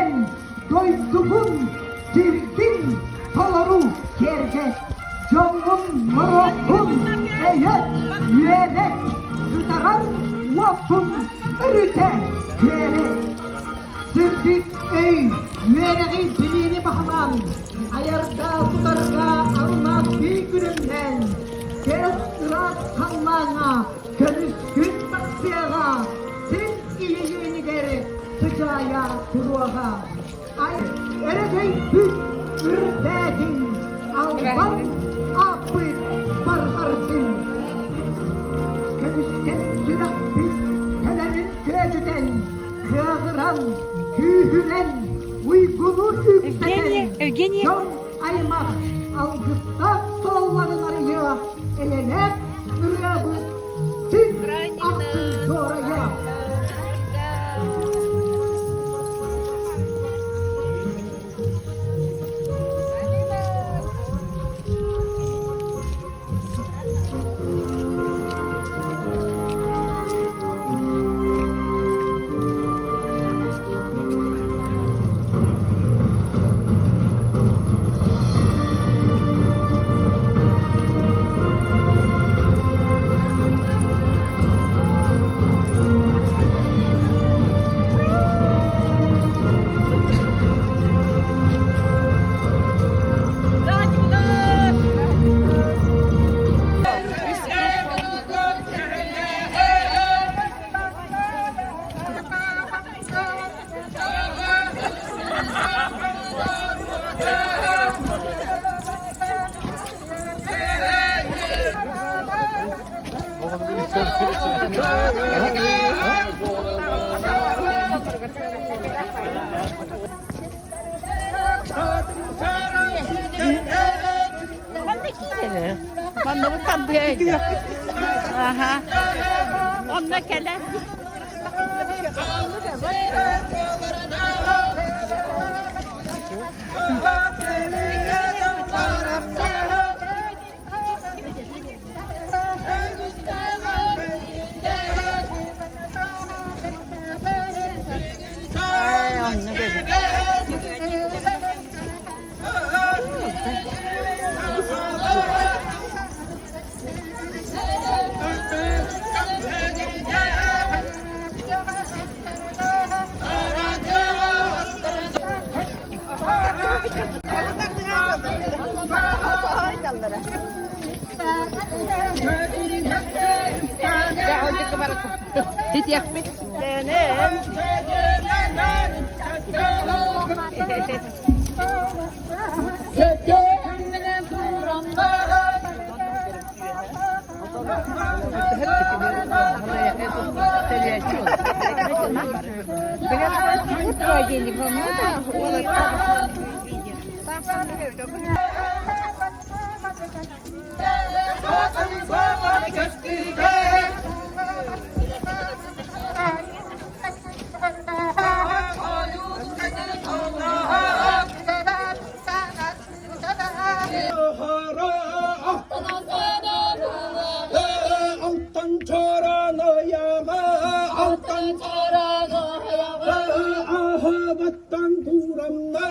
Sen doyduğun sevdin tolaru gerge. Canım marafın eyet yüerek. Rıdaran vafın ürüte yüerek. Sırtık ey yüereği bilini bahman. Ayarda tutarga alma bir günümden. Göz ırak kanlana, könüskün maksıyağa. Sen iyiliğini geri sıcaya kuruğa. Ay erekey büt ürpedin. Alvan apı barbarsın. Könüsken sürak büt helenin gözüden. Kığıran, kühülen, uygunu yükselen. Evgeniya. Son aymak algısta solların arıyor. Elene ırgabı. Siz aksın doğraya. Quando non sta bene. Onda kele. Alttan duramda